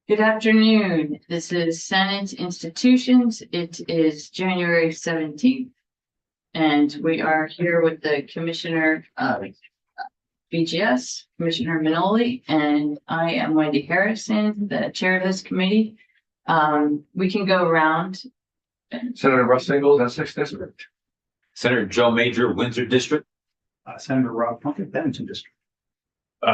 Good afternoon. This is Senate Institutions. It is January 17th. And we are here with the Commissioner of BGS, Commissioner Minoli, and I am Wendy Harrison, the chair of this committee. We can go around. Senator Russ Ingles, Essex District. Senator Joe Major, Windsor District. Senator Rob Plunkett, Bennington District.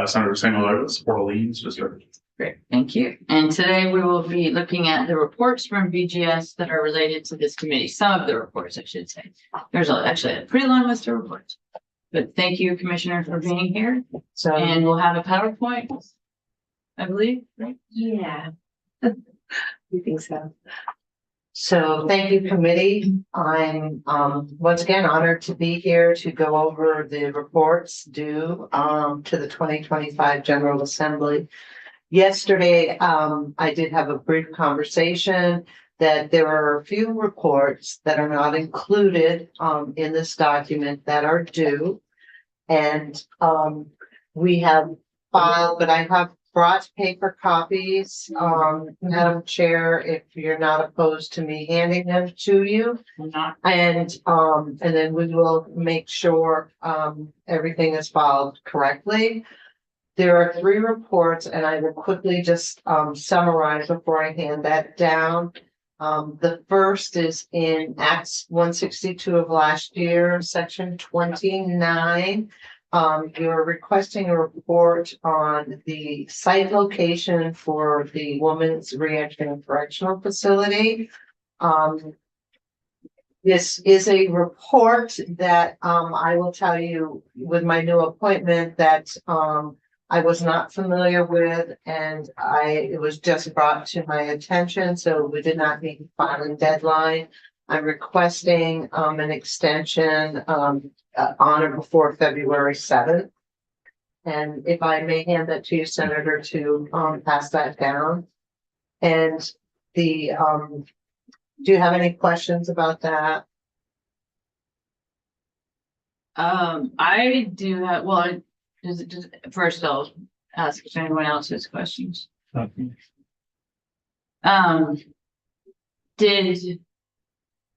Senator Samuel Otis, Port Orleans District. Great, thank you. And today we will be looking at the reports from BGS that are related to this committee. Some of the reports, I should say. There's actually a pretty long list of reports. But thank you, Commissioner, for being here. And we'll have a PowerPoint, I believe, right? Yeah. You think so? So thank you, committee. I'm once again honored to be here to go over the reports due to the 2025 General Assembly. Yesterday, I did have a brief conversation that there are a few reports that are not included in this document that are due. And we have filed, but I have brought paper copies, Madam Chair, if you're not opposed to me handing them to you. I'm not. And then we will make sure everything is filed correctly. There are 3 reports, and I will quickly just summarize before I hand that down. The first is in Acts 162 of last year, section 29. You're requesting a report on the site location for the Women's Reentry and Correctional Facility. This is a report that I will tell you with my new appointment that I was not familiar with, and it was just brought to my attention, so we did not meet the filing deadline. I'm requesting an extension on or before February 7th. And if I may hand that to you, Senator, to pass that down. And do you have any questions about that? I do have, well, first I'll ask if anyone else has questions. Okay. Did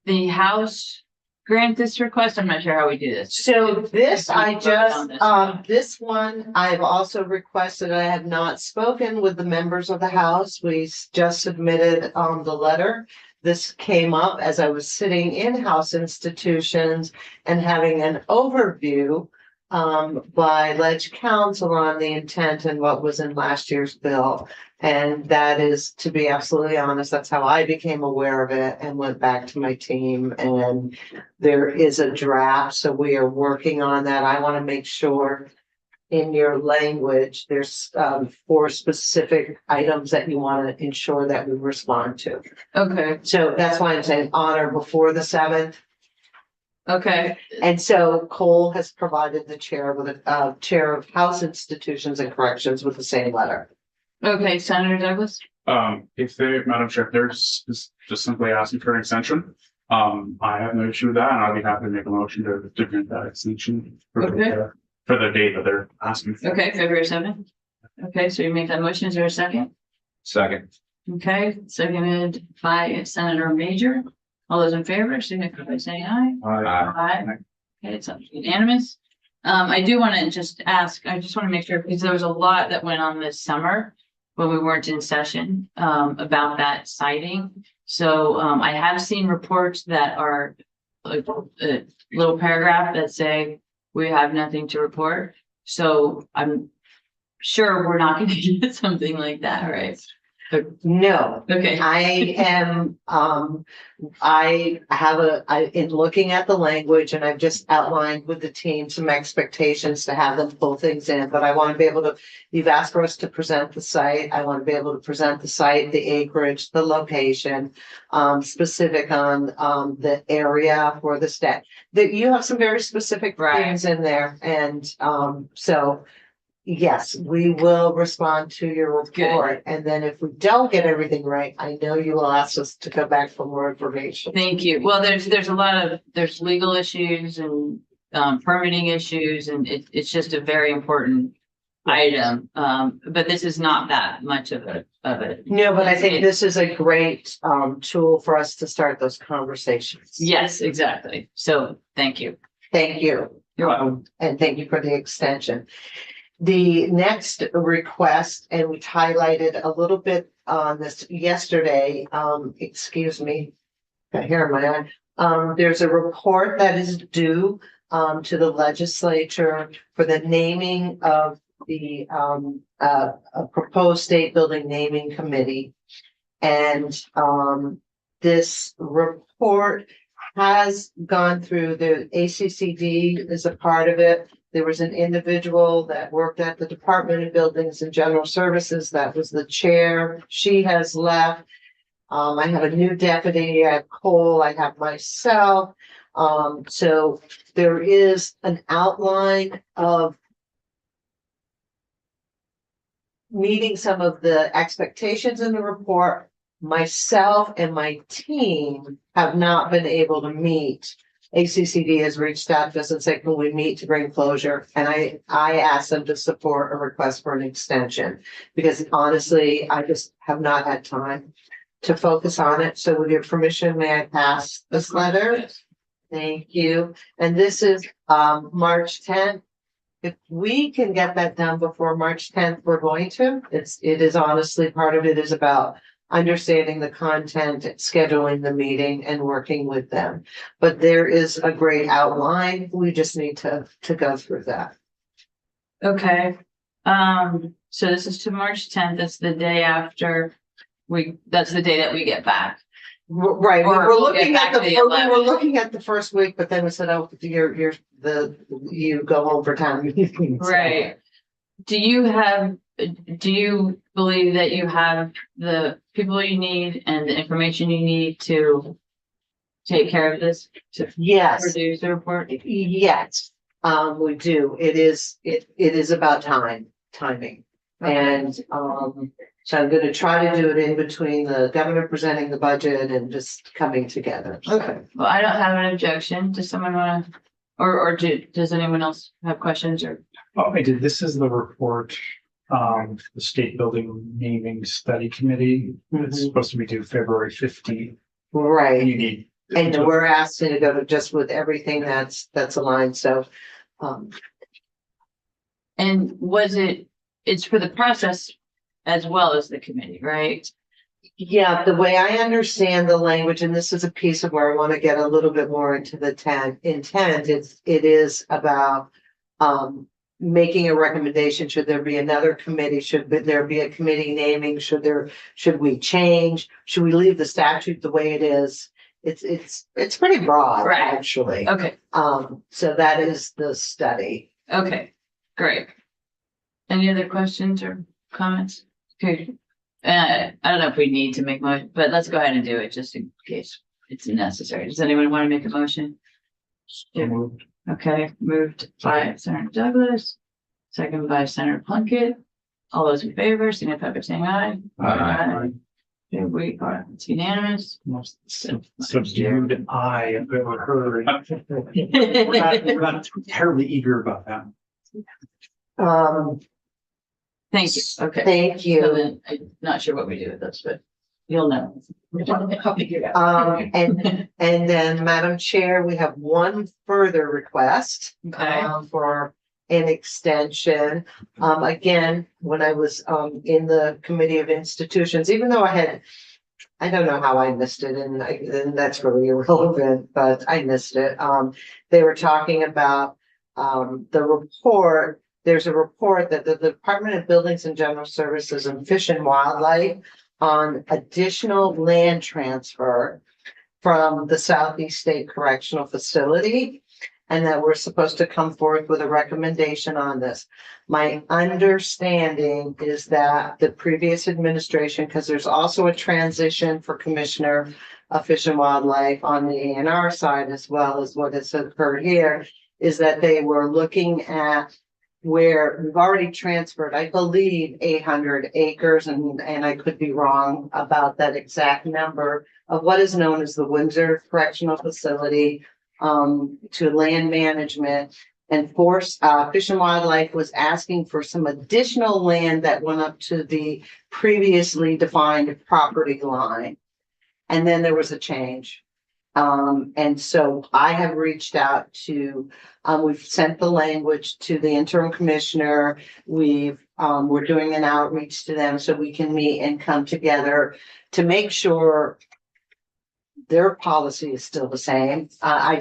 the House grant this request? I'm not sure how we do this. So this, I just, On this. this one, I've also requested, I have not spoken with the members of the House. We just submitted the letter. This came up as I was sitting in House institutions and having an overview by Ledge Council on the intent and what was in last year's bill. And that is, to be absolutely honest, that's how I became aware of it and went back to my team. And there is a draft, so we are working on that. I want to make sure in your language, there's 4 specific items that you want to ensure that we respond to. Okay, So that's why I'm saying honor before the 7th. okay. And so Cole has provided the chair with a chair of House Institutions and Corrections with the same letter. Okay, Senator Douglas. If they, Madam Chair, if they're just simply asking for an extension, I have no issue with that, and I'll be happy to make a motion to grant that extension for the date that they're asking for. Okay, February 7th. Okay, so you make that motion. Is there a second? Second. Okay, seconded by Senator Major. All those in favor, signify by saying aye. Aye. Okay, it's unanimous. I do want to just ask, I just want to make sure, because there was a lot that went on this summer when we weren't in session, about that siting. So, I have seen reports that are like a little paragraph that say we have nothing to report. So I'm sure we're not going to get something like that, right? No, Okay. I am, in looking at the language, and I've just outlined with the team some expectations to have them pull things in, but I want to be able to, you've asked for us to present the site. I want to be able to present the site, the acreage, the location, specific on, the area for the stat. That you have some very specific things in there. And, so yes, we will respond to your report. And then if we don't get everything right, I know you will ask us to go back for more information. Thank you. Well, there's a lot of, there's legal issues and permitting issues, and it's just a very important item, but this is not that much of a, No, but I think this is a great tool for us to start those conversations. yes, exactly. So thank you. Thank you. You're welcome. And thank you for the extension. The next request, and we highlighted a little bit on this yesterday, excuse me, got hair in my eye. There's a report that is due to the legislature for the naming of the a proposed state building naming committee. And this report has gone through, the ACCD is a part of it. There was an individual that worked at the Department of Buildings and General Services that was the chair. She has left. I have a new deputy, I have Cole, I have myself. So there is an outline of meeting some of the expectations in the report. Myself and my team have not been able to meet. ACCD has reached out to us and said, can we meet to bring closure? And I asked them to support a request for an extension, because honestly, I just have not had time to focus on it. So with your permission, may I pass this letter? Thank you. And this is March 10th. If we can get that done before March 10th, we're going to. It is honestly, part of it is about understanding the content, scheduling the meeting and working with them. But there is a great outline. We just need to go through that. Okay. So this is to March 10th. That's the day after that's the day that we get back. Right, we Or were we'll looking get at back the, to the we were 11th. looking at the first week, but then we said, oh, you go home for town meetings. Right. Do you believe that you have the people you need and the information you need to take care of this, to Yes, produce a report? yes, we do. It is about timing. And, so I'm gonna try to do it in between the governor presenting the budget and just coming together. Okay, well, I don't have an objection. Does someone wanna, or does anyone else have questions or? Oh, I did. This is the report, the State Building Naming Study Committee. It's Mhm. supposed to be due February 15th. Right, You need. and we're asked to go to just with everything that's aligned, so. And it's for the process as well as the committee, right? Yeah, the way I understand the language, and this is a piece of where I want to get a little bit more into the intent, it is about making a recommendation. Should there be another committee? Should there be a committee naming? Should we change? Should we leave the statute the way it is? It's pretty broad, Right. actually. Okay, So that is the study. okay, great. Any other questions or comments? Okay. I don't know if we need to make motion, but let's go ahead and do it just in case it's necessary. Does anyone want to make a motion? So moved. Okay, moved by Senator Douglas, second by Senator Plunkett. All those in favor, signify by saying aye. Aye. Here we are, it's unanimous. Most subdued eye I've ever heard. We're not terribly eager about that. Thank you, okay. Thank So you. then, I'm not sure what we do with this, but you'll know. I'll figure it out. And then, Madam Chair, we have one further request. Okay, For an extension. Again, when I was in the Committee of Institutions, even though I don't know how I missed it, and that's really irrelevant, but I missed it. They were talking about the report. There's a report that the Department of Buildings and General Services and Fish and Wildlife on additional land transfer from the Southeast State Correctional Facility, and that we're supposed to come forth with a recommendation on this. My understanding is that the previous administration, because there's also a transition for Commissioner of Fish and Wildlife on the A&R side, as well as what has occurred here, is that they were looking at where we've already transferred, I believe, 800 acres, and I could be wrong about that exact number, of what is known as the Windsor Correctional Facility to land management. And Fish and Wildlife was asking for some additional land that went up to the previously defined property line. And then there was a change. And so I have reached out to, we've sent the language to the interim commissioner. We're doing an outreach to them so we can meet and come together to make sure their policy is still the same. I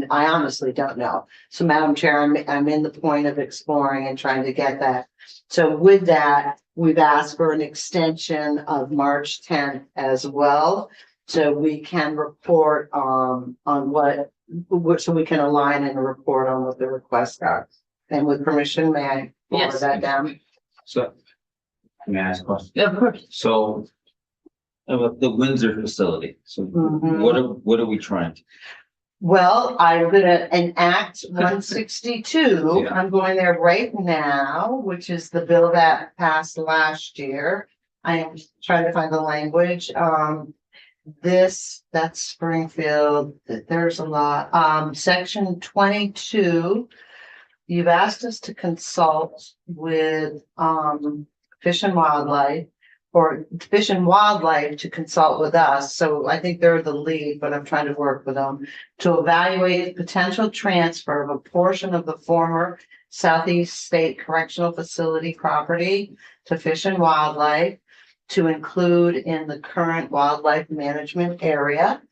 honestly don't know. So Madam Chair, I'm in the point of exploring and trying to get that. So with that, we've asked for an extension of March 10th as well. So we can report on so we can align and report on what the requests are. And with permission, may I forward Yes. that down? So, may I ask a question? Yeah, of course. So, the Windsor facility, so Mhm. what are we trying to? Well, I'm gonna enact 162. Yeah. I'm going there right now, which is the bill that passed last year. I am trying to find the language. That's Springfield. There's a lot. Section 22. You've asked us to consult with Fish and Wildlife, or Fish and Wildlife to consult with us. So I think they're the lead, but I'm trying to work with them to evaluate potential transfer of a portion of the former Southeast State Correctional Facility property to Fish and Wildlife to include in the current wildlife management area.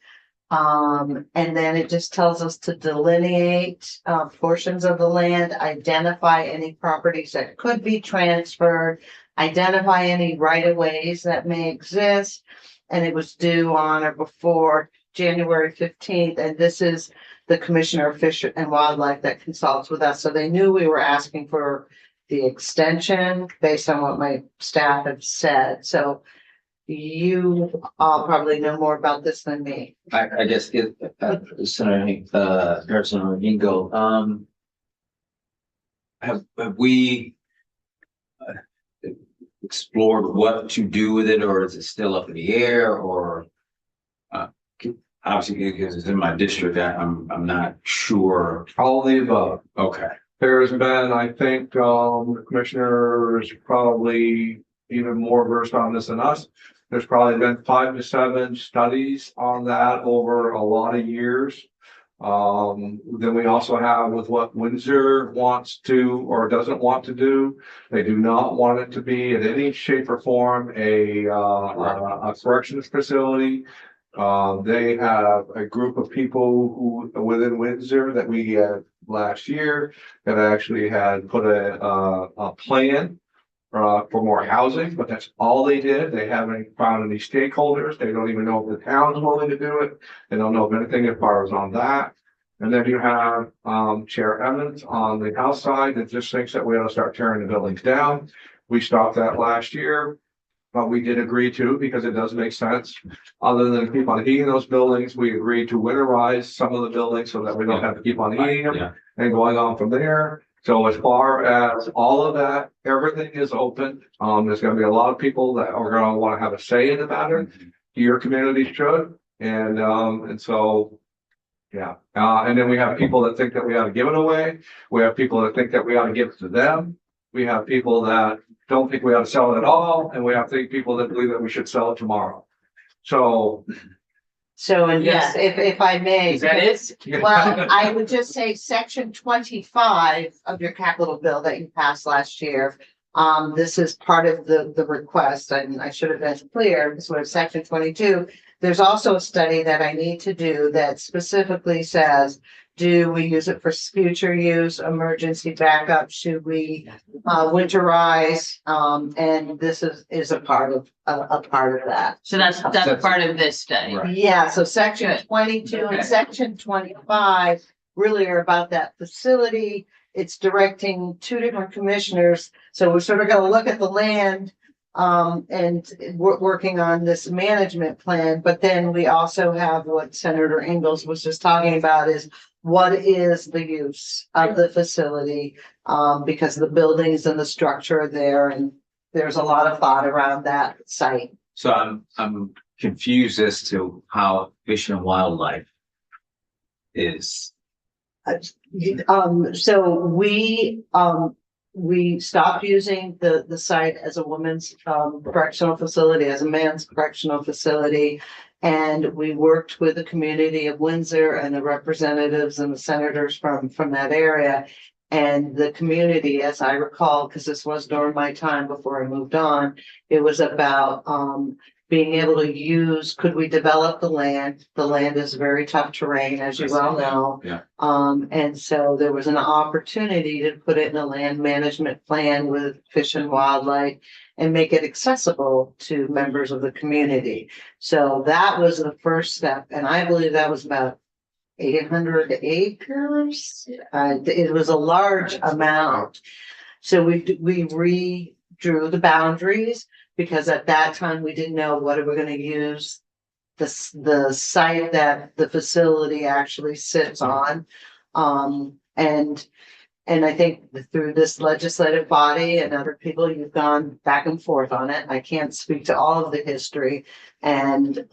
And then it just tells us to delineate portions of the land, identify any properties that could be transferred, identify any right-of-ways that may exist. And it was due on or before January 15th. And this is the Commissioner of Fish and Wildlife that consults with us. So they knew we were asking for the extension based on what my staff have said. So you all probably know more about this than me. I guess, Senator, Harrison or Ingo, have we explored what to do with it, or is it still up in the air, or obviously because it's in my district, I'm not sure. All of the above. Okay. There's been, I think, the commissioner is probably even more versed on this than us. There's probably been 5 to 7 studies on that over a lot of years. Then we also have with what Windsor wants to or doesn't want to do. They do not want it to be in any shape or form a corrections facility. They have a group of people who within Windsor that we had last year that actually had put a plan for more housing, but that's all they did. They haven't found any stakeholders. They don't even know if the town's willing to do it. They don't know of anything as far as on that. And then you have Chair Evans on the House side that just thinks that we ought to start tearing the buildings down. We stopped that last year. But we did agree to, because it does make sense. Other than keep on heating those buildings, we agreed to winterize some of the buildings so that we don't have to keep on heating them. Yeah. And going on from there. So as far as all of that, everything is open. There's gonna be a lot of people that are gonna wanna have a say in the matter. Your community should. And so, yeah. And then we have people that think that we ought to give it away. We have people that think that we ought to give it to them. We have people that don't think we ought to sell it at all. And we have people that believe that we should sell it tomorrow. So. And yes, if I may. Is that it? Well, I would just say section 25 of your capital bill that you passed last year. This is part of the request, and I should have been clear, this was section 22. There's also a study that I need to do that specifically says, do we use it for future use, emergency backup? Should we winterize? And this is a part of that. So that's part of this study. Right. Yeah, so section Good. 22 Okay. and section 25 really are about that facility. It's directing 2 different commissioners. So we're sort of gonna look at the land and we're working on this management plan, but then we also have what Senator Ingalls was just talking about is what is the use of the facility? Because the buildings and the structure are there, and there's a lot of thought around that site. So I'm confused as to how Fish and Wildlife is So we stopped using the site as a women's correctional facility, as a man's correctional facility. And we worked with the community of Windsor and the representatives and the senators from that area. And the community, as I recall, because this was during my time before I moved on, it was about being able to use, could we develop the land? The land is very tough terrain, as you well know. Yeah. And so there was an opportunity to put it in a land management plan with Fish and Wildlife and make it accessible to members of the community. So that was the first step, and I believe that was about 800 acres. It was a large amount. So we redrew the boundaries, because at that time we didn't know what we were going to use the site that the facility actually sits on. And I think through this legislative body and other people, you've gone back and forth on it. I can't speak to all of the history. And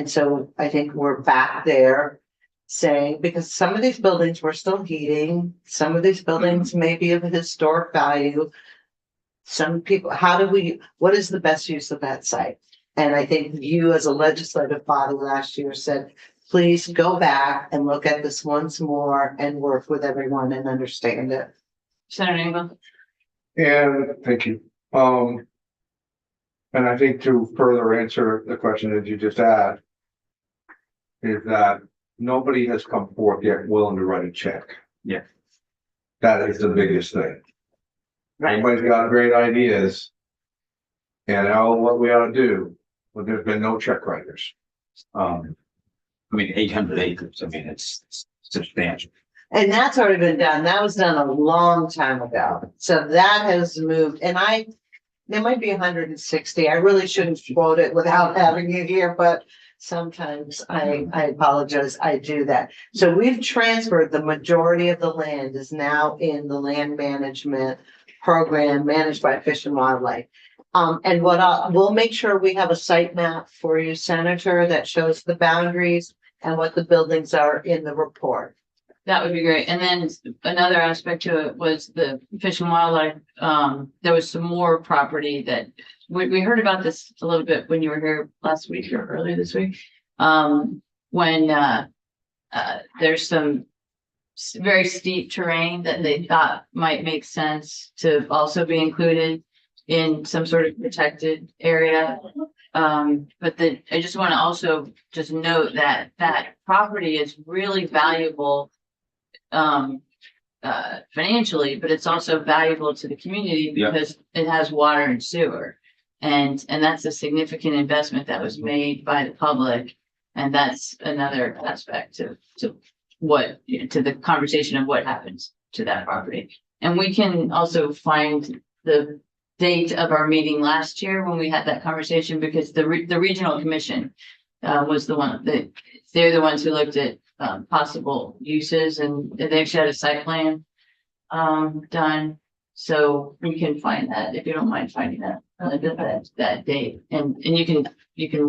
so I think we're back there saying, because some of these buildings were still heating, some of these buildings may be of historic value. Some people, what is the best use of that site? And I think you as a legislative body last year said, please go back and look at this once more and work with everyone and understand it. Senator Engel? And thank you. And I think to further answer the question that you just asked, is that nobody has come forth yet willing to write a check. Yeah. That is the biggest thing. Right. Everybody's got great ideas. And what we ought to do, but there's been no check writers. I mean, 800 acres, I mean, it's substantial. And that's already been done. That was done a long time ago. So that has moved, and there might be 160. I really shouldn't quote it without having it here, but sometimes I apologize. I do that. So we've transferred the majority of the land is now in the land management program managed by Fish and Wildlife. And we'll make sure we have a site map for you, Senator, that shows the boundaries and what the buildings are in the report. That would be great. And then another aspect to it was the Fish and Wildlife. There was some more property that we heard about this a little bit when you were here last week or earlier this week. When there's some very steep terrain that they thought might make sense to also be included in some sort of protected area. But I just want to also just note that that property is really valuable financially, but it's also valuable to the community because it has water and sewer. And that's a significant investment that was made by the public. And that's another aspect to the conversation of what happens to that property. And we can also find the date of our meeting last year when we had that conversation, because the regional commission was the one that they're the ones who looked at possible uses, and they actually had a site plan done. So we can find that if you don't mind finding that date, and you can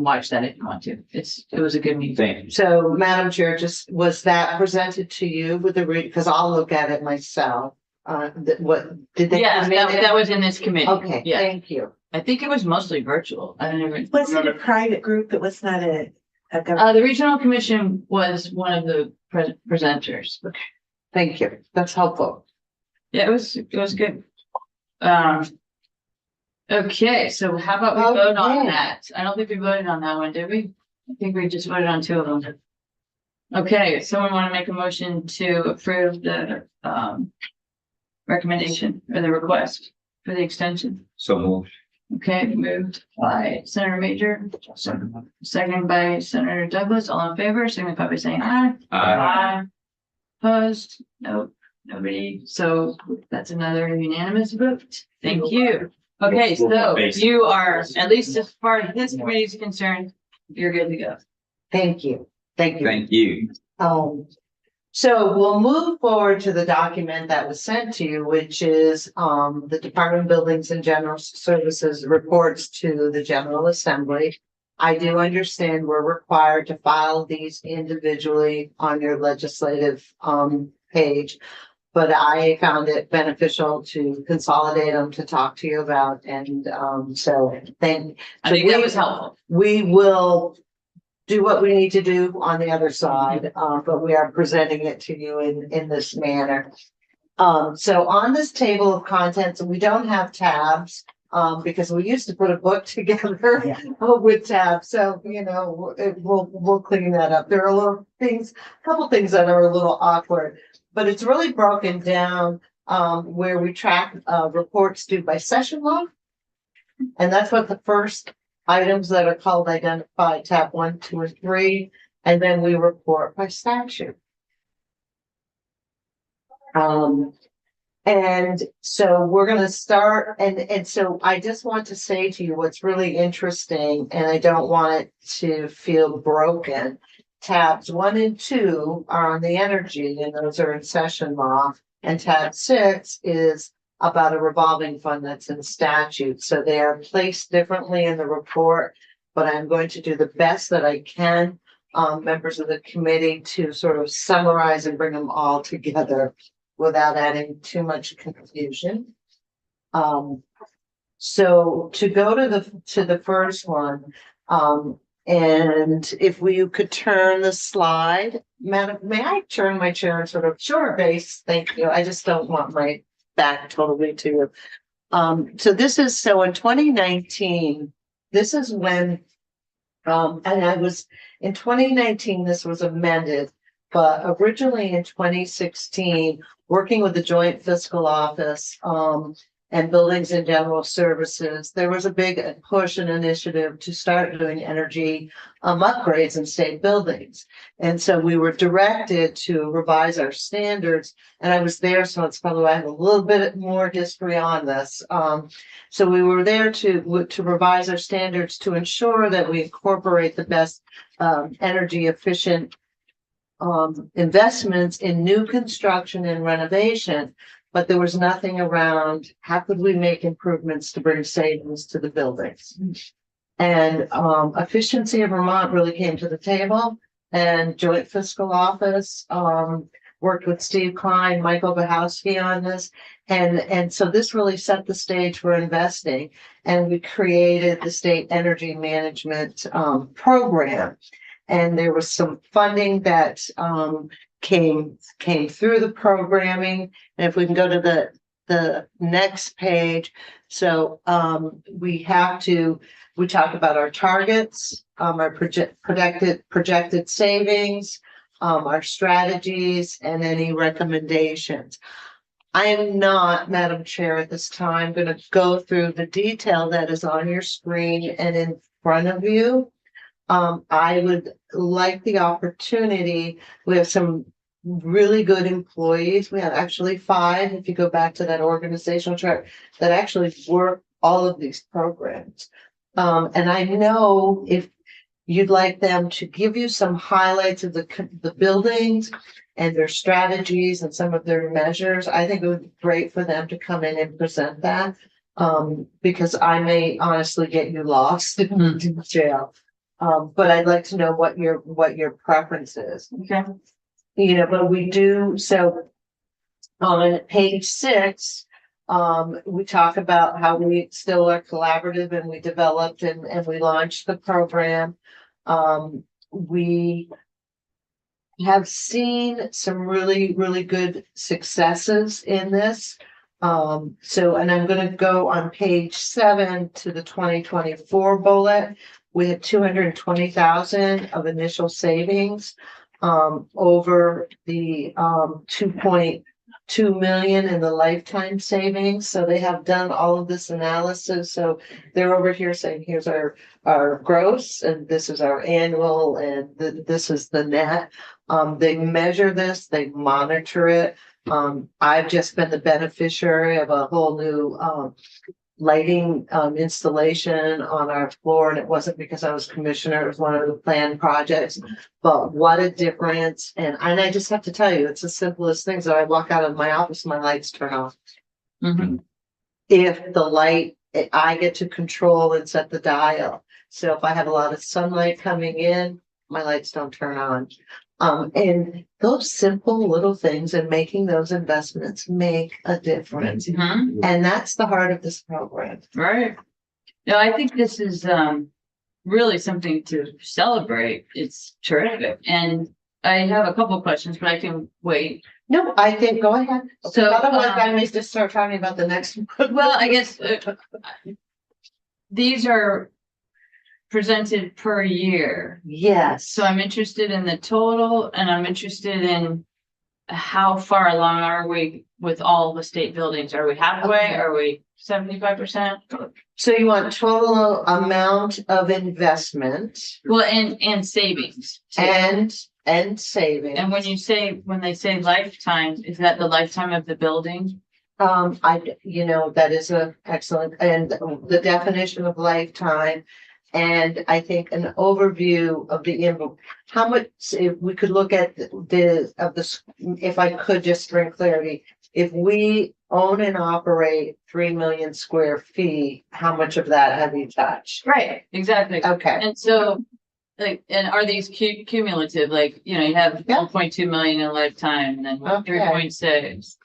watch that if you want to. It was a good meeting. Thank you. So, Madam Chair, just was that presented to you with because I'll look at it myself. What did they? Yeah, that was in this committee. Okay, Yeah, thank you. I think it was mostly virtual. I don't even. Was it a private group? It was not a government? The regional commission was one of the presenters. Thank you. That's helpful. Yeah, it was good. Okay, so how about we vote on Okay. that? I don't think we voted on that one, did we? I think we just voted on two of them. Okay, someone want to make a motion to approve the recommendation or the request for the extension? So moved. Okay, moved by Senator Major, seconded by Senator Douglas. All in favor, signify by saying aye. Aye. Opposed? Nope, nobody. So that's another unanimous vote. Thank you. Okay, so you are, at least as far as this committee is concerned, you're good to go. Thank you. Thank you. Thank you. So we'll move forward to the document that was sent to you, which is the Department of Buildings and General Services reports to the General Assembly. I do understand we're required to file these individually on your legislative page. But I found it beneficial to consolidate them to talk to you about, and so then. I think that was helpful. We will do what we need to do on the other side, but we are presenting it to you in this manner. So on this table of contents, we don't have tabs, because we used to put a book together with tabs. So, you know, we'll clean that up. There are a couple things that are a little awkward, but it's really broken down, where we track, reports due by session law. And that's what the first items that are called identify tab 1, 2, or 3, and then we report by statute. And so we're gonna start, and so I just want to say to you what's really interesting, and I don't want it to feel broken. Tabs 1 and 2 are on the energy, and those are in session law, and tab 6 is about a revolving fund that's in statute. So they are placed differently in the report, but I'm going to do the best that I can, members of the committee, to sort of summarize and bring them all together without adding too much confusion. So to go to the first one, and if you could turn the slide, Madam, may I turn my chair and sort of base? Thank you. I just don't want my back totally to you. So this is, so in 2019, this is when, and I was, in 2019, this was amended, but originally in 2016, working with the Joint Fiscal Office, and Buildings and General Services, there was a big push and initiative to start doing energy upgrades in state buildings. And so we were directed to revise our standards, and I was there, so it's probably why I have a little bit more history on this. So we were there to revise our standards to ensure that we incorporate the best energy efficient investments in new construction and renovation. But there was nothing around how could we make improvements to bring savings to the buildings. And Efficiency of Vermont really came to the table, and Joint Fiscal Office worked with Steve Klein, Michael Bahowski on this. And so this really set the stage for investing, and we created the State Energy Management Program. And there was some funding that came through the programming. And if we can go to the next page. So we talk about our targets, our projected savings, our strategies, and any recommendations. I am not, Madam Chair, at this time going to go through the detail that is on your screen and in front of you. I would like the opportunity. We have some really good employees. We have actually 5, if you go back to that organizational chart, that actually work all of these programs. And I know if you'd like them to give you some highlights of the buildings and their strategies and some of their measures, I think it would be great for them to come in and present that. Because I may honestly get you lost in detail. But I'd like to know what your preference is. Okay. You know, but we do, so on page 6, we talk about how we still are collaborative, and we developed and we launched the program. We have seen some really, really good successes in this. So, and I'm going to go on page 7 to the 2024 bullet. We had 220,000 of initial savings over the 2.2 million in the lifetime savings. So they have done all of this analysis. So they're over here saying, here's our gross, and this is our annual, and this is the net. They measure this, they monitor it. I've just been the beneficiary of a whole new lighting installation on our floor, and it wasn't because I was commissioner, it was one of the planned projects. But what a difference. And I just have to tell you, it's the simplest things. That I walk out of my office, my lights turn off. Mm-hmm. If the light, I get to control and set the dial. So if I have a lot of sunlight coming in, my lights don't turn on. And those simple little things and making those investments make a difference. Mhm. And that's the heart of this program. Right. No, I think this is really something to celebrate. It's terrific. And I have a couple questions, but I can wait. No, I think, go ahead. So, Otherwise, I may just start talking about the next one. Well, I guess these are presented per year. Yes. So I'm interested in the total and I'm interested in how far along are we with all the state buildings? Are we halfway? Okay. Are we 75%? So you want total amount of investment Well, and savings. too. and savings. And when they say lifetime, is that the lifetime of the building? That is a excellent, and the definition of lifetime. And I think an overview of how much, if we could look at if I could just bring clarity. If we own and operate 3 million square feet, how much of that have you touched? Right, exactly. Okay, And so, like, and are these cumulative, like, you have Yeah. 1.2 million in lifetime and then Okay. 3.6.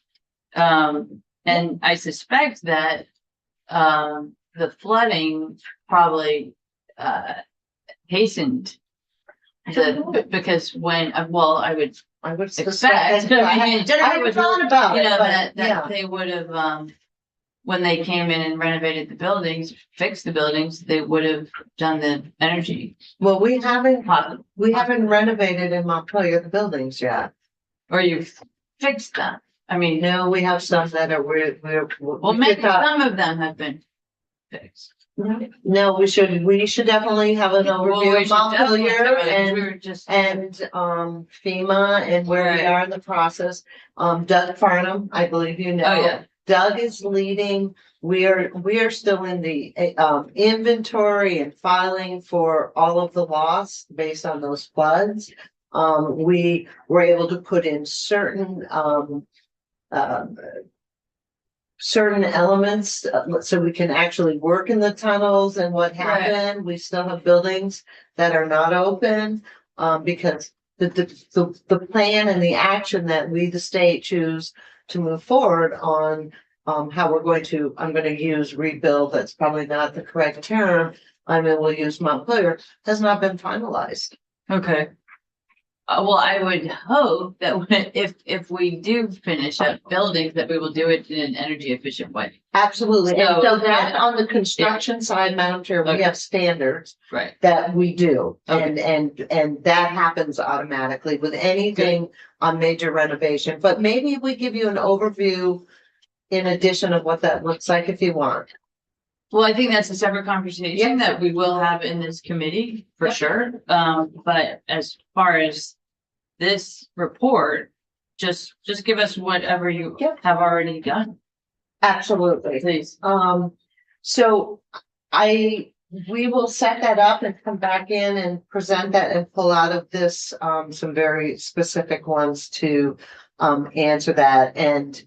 And I suspect that, the flooding probably, hastened because when, I would I would expect, suspect. I hadn't thought about it, but that yeah. they would have, when they came in and renovated the buildings, fixed the buildings, they would have done the energy Well, we haven't pot, renovated in Montpelier the buildings yet. or you've fixed them. I mean, No, we have some that are, we're. well, we maybe could not- some of them have been fixed. No, we should definitely have an Well, overview we of should definitely Montpelier do it, 'cause and we were just. FEMA and where we Right. are in the process. Doug Farnham, I believe you know. Oh, yeah. Doug is leading. We are still in the inventory and filing for all of the loss based on those floods. We were able to put in certain elements, so we can actually work in the tunnels and what Right. happened. We still have buildings that are not open, because the plan and the action that we, the state, choose to move forward on, how we're going to, I'm gonna use rebuild, that's probably not the correct term. We'll use Montpelier, has not been finalized. Okay. Well, I would hope that if we do finish up buildings, that we will do it in an energy efficient way. Absolutely, and So- so that on the construction side, Madam Chair, we Okay. have standards Right. that we do. Okay. And that happens automatically with anything on major renovation, but maybe we give you an overview in addition of what that looks like if you want. Well, I think that's a separate conversation that we will have in this committee for sure. But as far as this report, just give us whatever you Yep. have already done, Absolutely. please. So we will set that up and come back in and present that and pull out of this, some very specific ones to, answer that. And,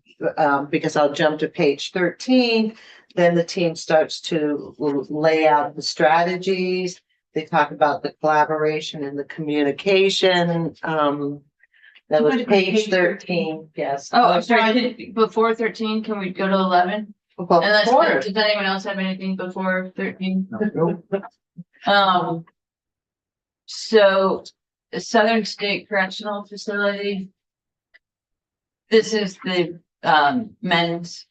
because I'll jump to page 13, then the team starts to lay out the strategies. They talk about the collaboration and the communication, that was page 13, yes. Oh, I'm sorry, before 13, can we go to 11? Well, of course. Does anyone else have anything before 13? So the Southern State Correctional Facility. This is the men's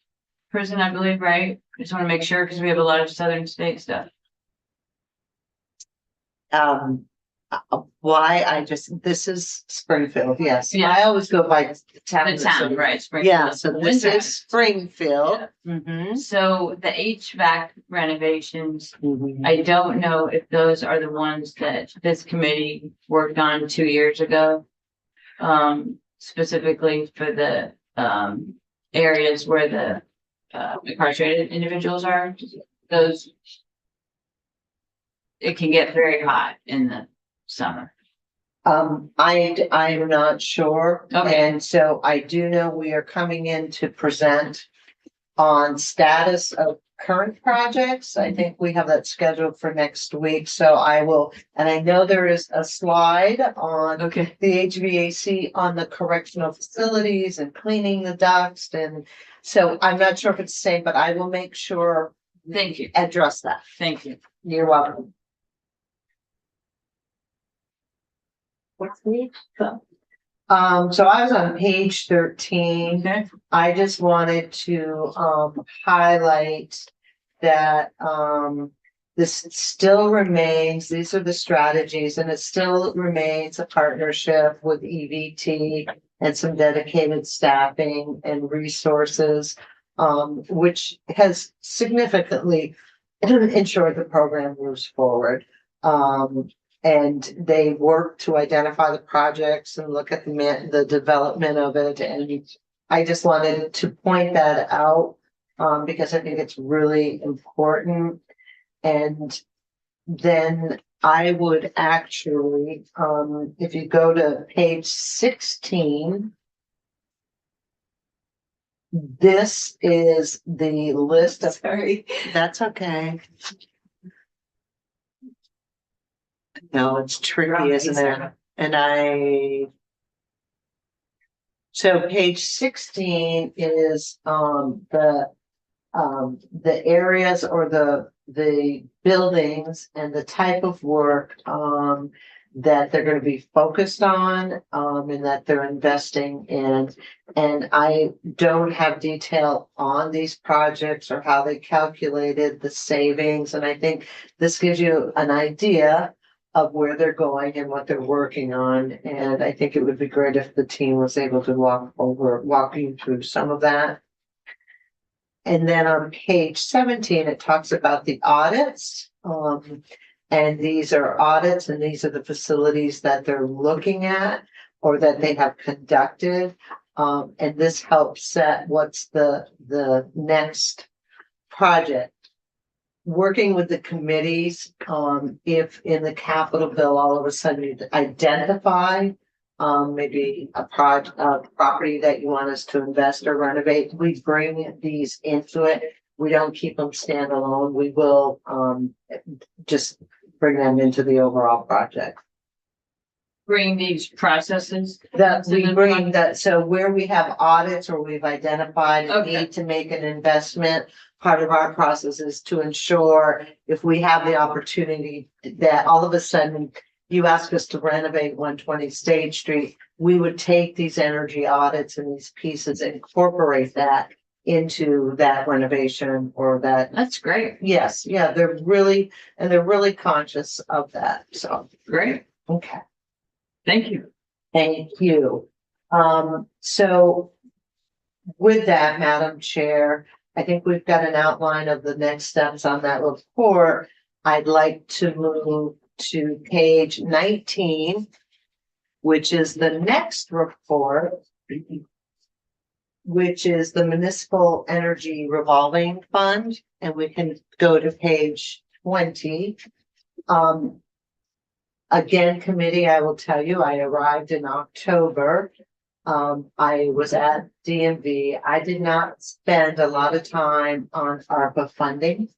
prison, I believe, right? I just want to make sure because we have a lot of Southern State stuff. This is Springfield, yes. Yeah. I always go by the town. The town, right? Yeah, so this Winter. is Springfield. Yeah. Mhm. So the HVAC renovations, Mhm. I don't know if those are the ones that this committee worked on 2 years ago. Specifically for the areas where the incarcerated individuals are, those. It can get very hot in the summer. I'm not sure. Okay. And so I do know we are coming in to present on status of current projects. I think we have that scheduled for next week, so I will, and I know there is a slide on Okay, the HVAC on the correctional facilities and cleaning the ducts, and so I'm not sure if it's the same, but I will make sure thank you, address that. thank you. You're welcome. What's the? So I was on page 13. Okay, I just wanted to highlight that this still remains, these are the strategies, and it still remains a partnership with EVT and some dedicated staffing and resources, which has significantly ensured the program moves forward. And they work to identify the projects and look at the development of it. And I just wanted to point that out, because I think it's really important. And then I would actually, if you go to page 16, this is the list of, Sorry. that's okay. No, it's tricky, isn't it? And so page 16 is the areas or the buildings and the type of work that they're going to be focused on and that they're investing in. And I don't have detail on these projects or how they calculated the savings. And I think this gives you an idea of where they're going and what they're working on. And I think it would be great if the team was able to walk you through some of that. And then on page 17, it talks about the audits. And these are audits, and these are the facilities that they're looking at or that they have conducted. And this helps set what's the next project. Working with the committees, if in the capital bill, all of a sudden you identify maybe a property that you want us to invest or renovate, we bring these into it. We don't keep them standalone. We will just bring them into the overall project. bring these processes. That we bring that, so where we have audits or we've identified a Okay. need to make an investment, part of our process is to ensure if we have the opportunity that all of a sudden you ask us to renovate 120 Stage Street, we would take these energy audits and these pieces, and incorporate that into that renovation or that. That's great, Yes, yeah, they're really conscious of that, so, great. okay. Thank you. Thank you. So with that, Madam Chair, I think we've got an outline of the next steps on that report. I'd like to move to page 19, which is the next report, which is the Municipal Energy Revolving Fund, and we can go to page 20. Again, committee, I will tell you, I arrived in October. I was at DMV. I did not spend a lot of time on ARPA funding.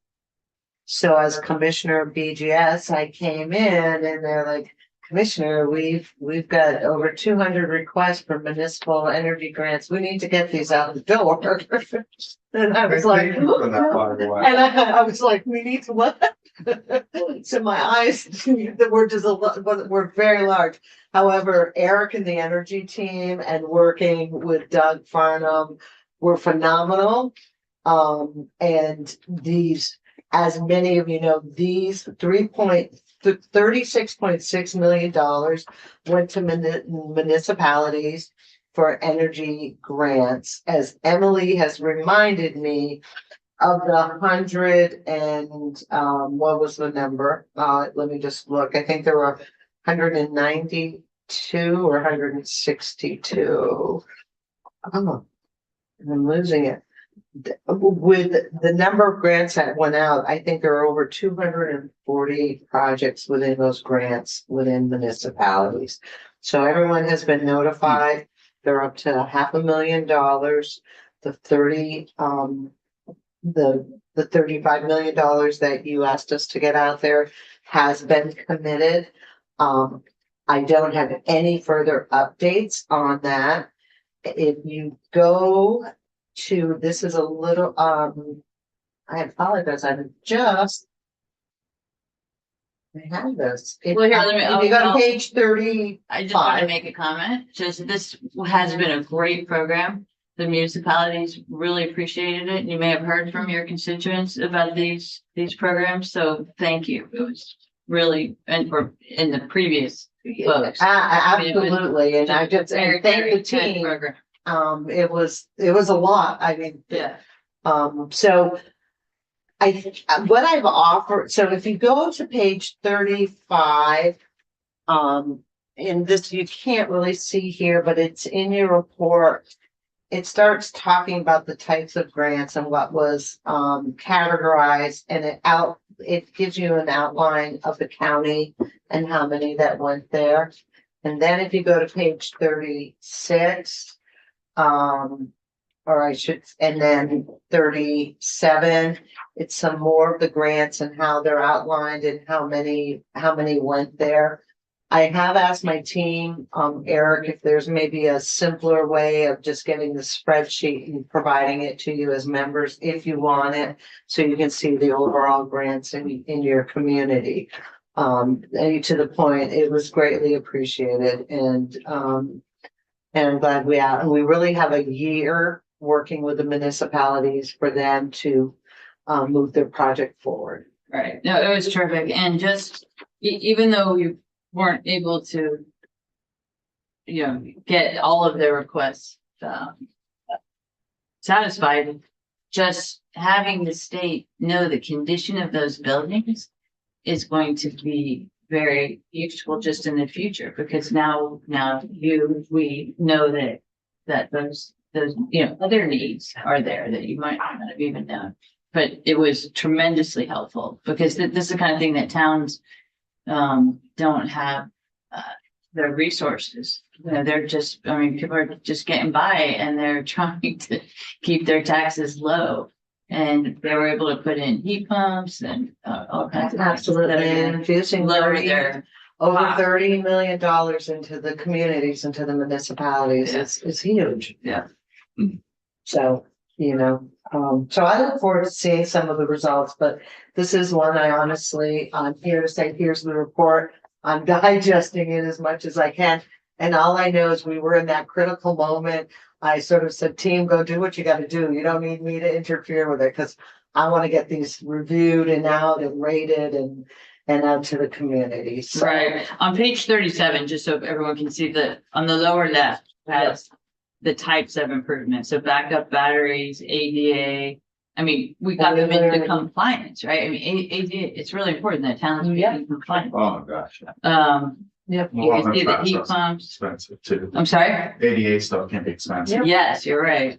So as Commissioner of BGS, I came in and they're like, Commissioner, we've got over 200 requests for municipal energy grants. We need to get these out the door. And I was like, Thank you for that, by the way. and I was like, we need to what? So my eyes, the word is were very large. However, Eric and the energy team and working with Doug Farnham were phenomenal. And these, as many of you know, these $36.6 million went to municipalities for energy grants. As Emily has reminded me of the 100 and, what was the number? Let me just look. I think there were 192 or 162. Oh, I'm losing it. With the number of grants that went out, I think there are over 240 projects within those grants within municipalities. So everyone has been notified. They're up to $500,000. The the $35 million that you asked us to get out there has been committed. I don't have any further updates on that. If you go to, this is a little, I apologize, I'm just. I have this. If Well, here, let me- if you go I'll- to page 30, I just want to Fine. make a comment, just this has been a great program. The municipalities really appreciated it. You may have heard from your constituents about these programs, so thank you. It was really, and for, in the previous folks. absolutely, and I just, Very, and thank very the good team. program. It was a lot, I mean. Yeah, So. What I've offered, so if you go to page 35. In this, you can't really see here, but it's in your report. It starts talking about the types of grants and what was categorized, and it gives you an outline of the county and how many that went there. And then if you go to page 36, and then 37, it's some more of the grants and how they're outlined and how many went there. I have asked my team, Eric, if there's maybe a simpler way of just getting the spreadsheet and providing it to you as members if you want it, so you can see the overall grants in your community. And to the point, it was greatly appreciated, and I'm glad we really have a year working with the municipalities for them to move their project forward. right. No, it was terrific. And just, even though you weren't able to, get all of their requests satisfied, just having the state know the condition of those buildings is going to be very useful just in the future, because now we know that those other needs are there that you might not have even known. But it was tremendously helpful, because this is the kind of thing that towns don't have the resources. They're just, people are just getting by, and they're trying to keep their taxes low. And they were able to put in heat pumps and all kinds of things Absolutely, that are and gonna infusing lower their over cost. $30 million into the communities, into the municipalities, Yeah. is huge. Yeah. So, so I look forward to seeing some of the results, but this is one I honestly, I'm here to say, here's the report. I'm digesting it as much as I can. And all I know is we were in that critical moment. I sort of said, team, go do what you gotta do. You don't need me to interfere with it, because I want to get these reviewed and out and rated and out to the community. So- Right, on page 37, just so everyone can see on the lower left has the types of improvements, so backup batteries, ADA. We got them into compliance, right? ADA, it's really important that towns be Yeah. in compliance. Oh, my gosh. Yep. You can see the heat pumps. Expensive too. I'm sorry? ADA stuff can be expensive. Yep. Yes, you're right.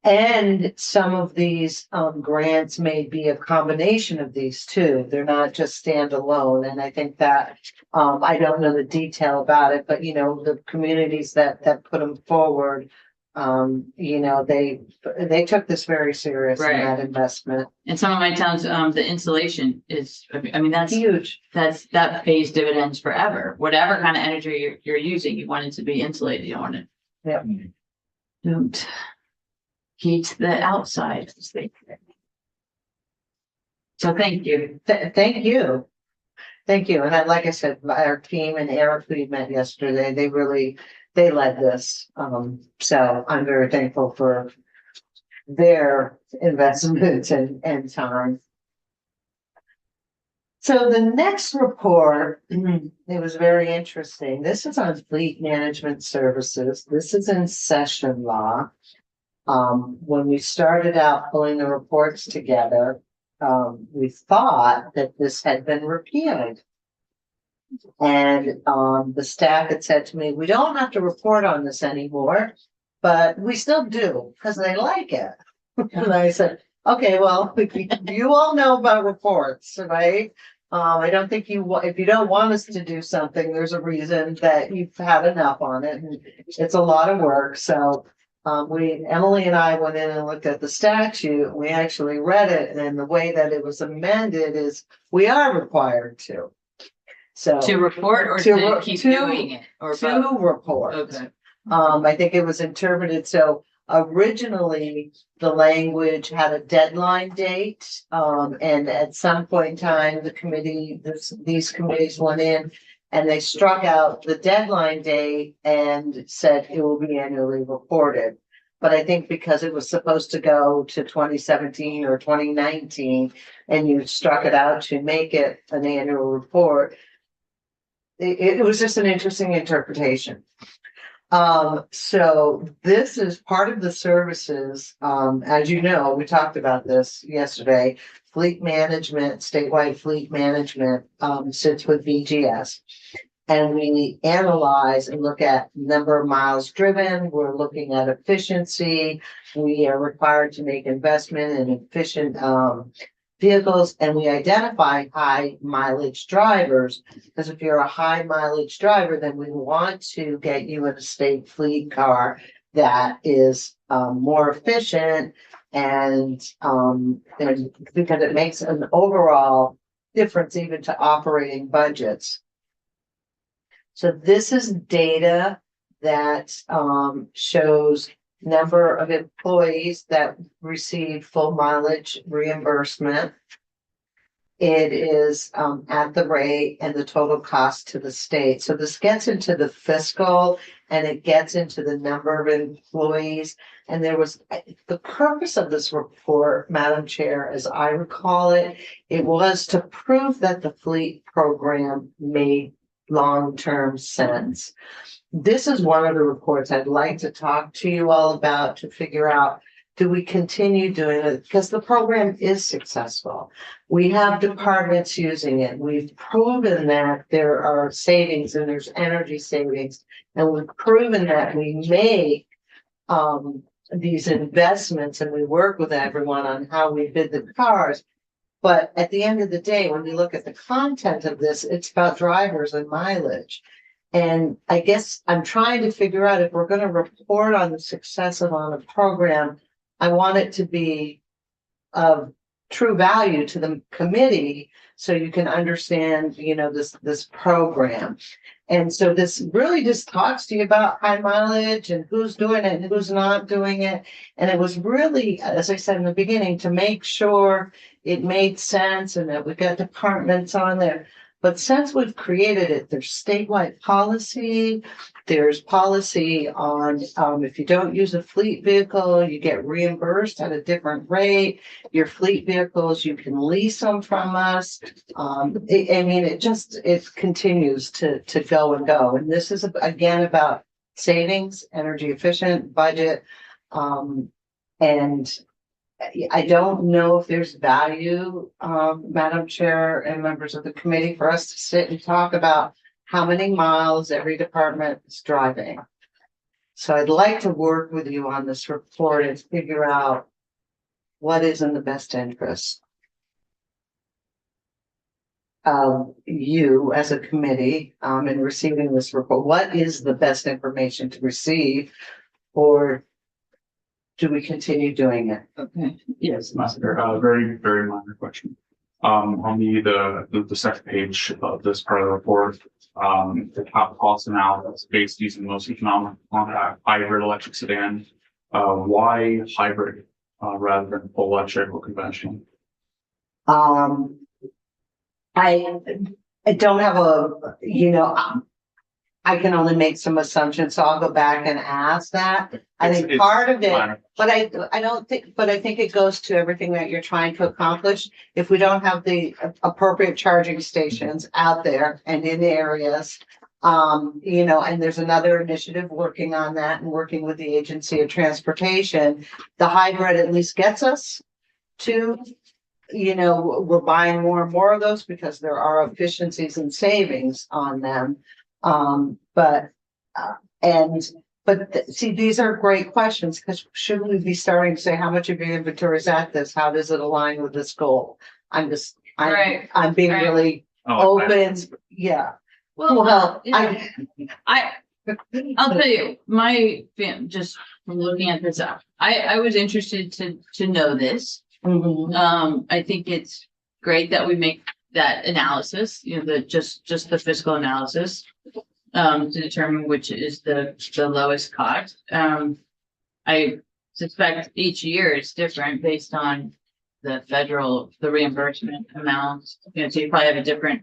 And some of these grants may be a combination of these two. They're not just standalone. And I think that I don't know the detail about it, but the communities that put them forward, they took this very serious in Right. that investment. In some of my towns, the insulation is, that's Huge. that pays dividends forever. Whatever kind of energy you're using, you want it to be insulated. You don't want it. Yep. Don't heat the outside. As they say. So thank you. Thank you. Thank you. And like I said, our team and Eric, who we met yesterday, they led this. So I'm very thankful for their investment and time. So the next report, it was very interesting. This is on fleet management services. This is in session law. When we started out pulling the reports together, we thought that this had been repealed. And the staff had said to me, we don't have to report on this anymore, but we still do because they like it. And I said, okay, well, you all know about reports, right? I don't think if you don't want us to do something, there's a reason that you've had enough on it, and it's a lot of work. So Emily and I went in and looked at the statute, and we actually read it, and the way that it was amended is we are required to. So. To report or To to re- keep to- doing it? Or both? To report. Okay. I think it was interpreted, so originally, the language had a deadline date. And at some point in time, these committees went in and they struck out the deadline date and said it will be annually reported. But I think because it was supposed to go to 2017 or 2019, and you struck it out to make it an annual report, it was just an interesting interpretation. So this is part of the services, as you know, we talked about this yesterday. Fleet management, statewide fleet management, sits with VGS. And we analyze and look at number of miles driven. We're looking at efficiency. We are required to make investment in efficient, vehicles, and we identify high mileage drivers. Because if you're a high mileage driver, then we want to get you in a state fleet car that is more efficient and because it makes an overall difference even to operating budgets. So this is data that shows number of employees that receive full mileage reimbursement. It is at the rate and the total cost to the state. So this gets into the fiscal and it gets into the number of employees. And there was the purpose of this report, Madam Chair, as I recall it, it was to prove that the fleet program made long-term sense. This is one of the reports I'd like to talk to you all about to figure out, do we continue doing it? Because the program is successful. We have departments using it. We've proven that there are savings and there's energy savings. And we've proven that we make these investments and we work with everyone on how we bid the cars. But at the end of the day, when we look at the content of this, it's about drivers and mileage. And I guess I'm trying to figure out if we're going to report on the success of on a program, I want it to be of true value to the committee so you can understand, this program. And so this really just talks to you about high mileage and who's doing it and who's not doing it. And it was really, as I said in the beginning, to make sure it made sense and that we got departments on there. But since we've created it, there's statewide policy, there's policy on if you don't use a fleet vehicle, you get reimbursed at a different rate. Your fleet vehicles, you can lease them from us. It continues to go and go. And this is again about savings, energy efficient budget. And I don't know if there's value, Madam Chair and members of the committee, for us to sit and talk about how many miles every department is driving. So I'd like to work with you on this report and figure out what is in the best interest of you as a committee in receiving this report. What is the best information to receive, or do we continue doing it? Okay. Yes, Master, very, very minor question. On the second page of this part of the report, the top cost analysis based using the most economic compact hybrid electric sedan. Why hybrid rather than full electric or conventional? I don't have I can only make some assumptions, so I'll go back and ask that. I think part of it, but I think it goes to everything that you're trying to accomplish. If we don't have the appropriate charging stations out there and in areas, and there's another initiative working on that and working with the Agency of Transportation, the hybrid at least gets us to, we're buying more and more of those because there are efficiencies and savings on them. See, these are great questions, because shouldn't we be starting to say how much of your inventory is at this? How does it align with this goal? I'm being really open. Yeah. Well, Well, I I'll tell you, just from looking at this, I was interested to know this. Mhm. I think it's great that we make that analysis, just the fiscal analysis. To determine which is the lowest cost. I suspect each year it's different based on the reimbursement amounts. So you probably have a different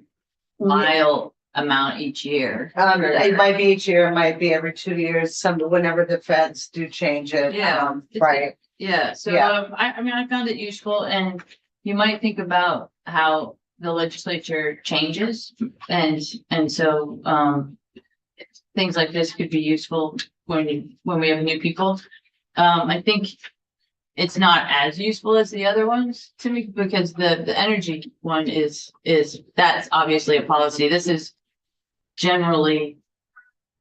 mile amount each year. It might be each year, it might be every 2 years, whenever the feds do change it. Yeah. Right. Yeah, so Yeah. I mean, I found it useful, and you might think about how the legislature changes, and so things like this could be useful when we have new people. I think it's not as useful as the other ones to me, because the energy one is that's obviously a policy. This is generally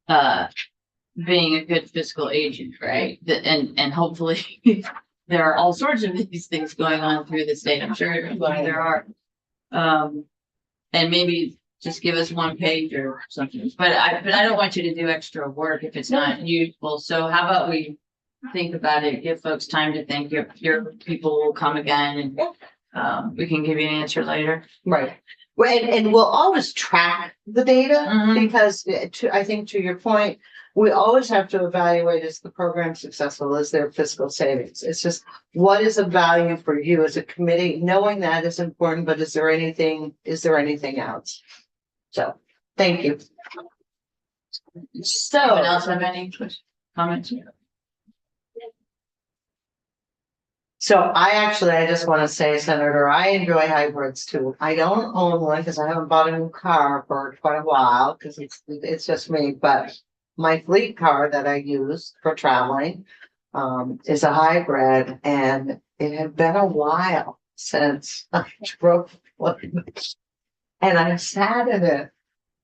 being a good fiscal agent, right? And hopefully there are all sorts of these things going on through the state. I'm sure there are. And maybe just give us one page or something, but I don't want you to do extra work if it's not useful. So how about we think about it, give folks time to think, your people will come again, and we can give you an answer later. Right. Well, and we'll always track the data Mhm. because I think to your point, we always have to evaluate, is the program successful? Is there fiscal savings? It's just, what is of value for you as a committee? Knowing that is important, but is there anything else? So, thank you. Anyone else have any comments? So I just want to say, Senator, I enjoy hybrids too. I don't own one because I haven't bought a new car for quite a while because it's just me, but my fleet car that I use for traveling is a hybrid, and it had been a while since I drove one. And I sat in it.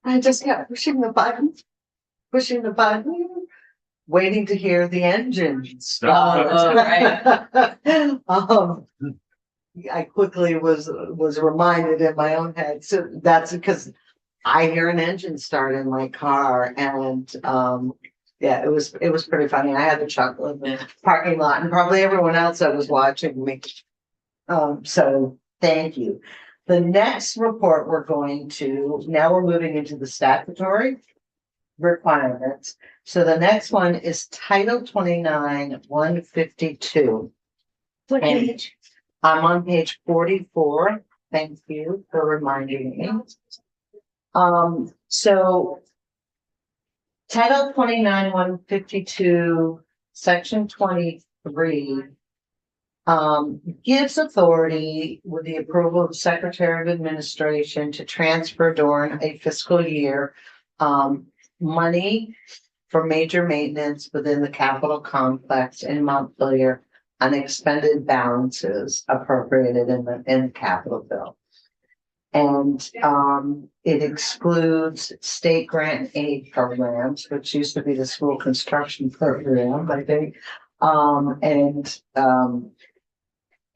I just kept pushing the button, waiting to hear the engine start. I quickly was reminded in my own head. So that's because I hear an engine start in my car, and yeah, it was pretty funny. I had to chuckle in the parking lot, and probably everyone else that was watching me. So thank you. The next report now we're moving into the statutory requirements. So the next one is Title 29, 152. What And page? I'm on page 44. Thank you for reminding me. So Title 29, 152, Section 23 gives authority with the approval of Secretary of Administration to transfer during a fiscal year money for major maintenance within the Capitol complex in Montpelier, unexpended balances appropriated in the Capitol bill. And it excludes state grant aid programs, which used to be the school construction program, I think.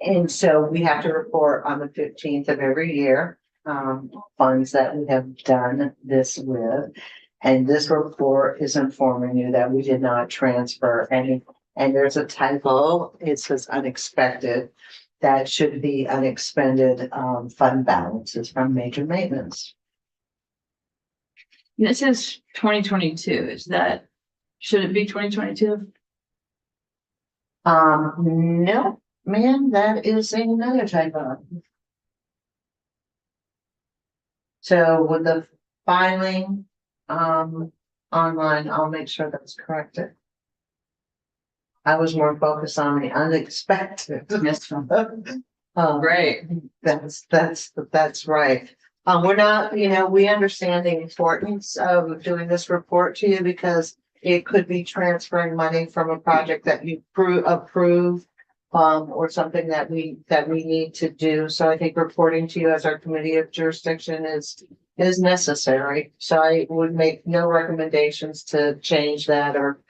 And so we have to report on the 15th of every year funds that we have done this with. And this report is informing you that we did not transfer any, and there's a typo, it says unexpected. That should be unexpended fund balances from major maintenance. This is 2022, should it be 2022? No, ma'am, that is another typo. So with the filing online, I'll make sure that's corrected. I was more focused on the unexpected. Yes. Right. That's right. We're not, we understand the importance of doing this report to you because it could be transferring money from a project that you approve or something that we need to do. So I think reporting to you as our committee of jurisdiction is necessary. So I would make no recommendations to change that or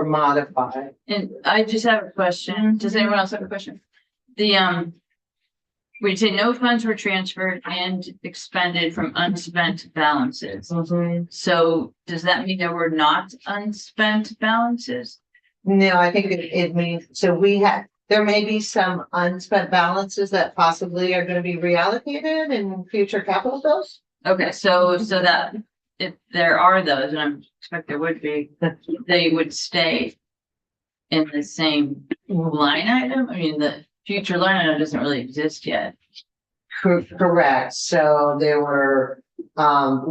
modify. And I just have a question. Does anyone else have a question? We we say no funds were transferred and expended from unspent balances. So does that mean there were not unspent balances? No, I think it means, so there may be some unspent balances that possibly are gonna be reallocated in future capital bills. Okay, so that if there are those, and I expect there would be, they would stay in the same line item. I mean, the future line item doesn't really exist yet. Correct, so there were, I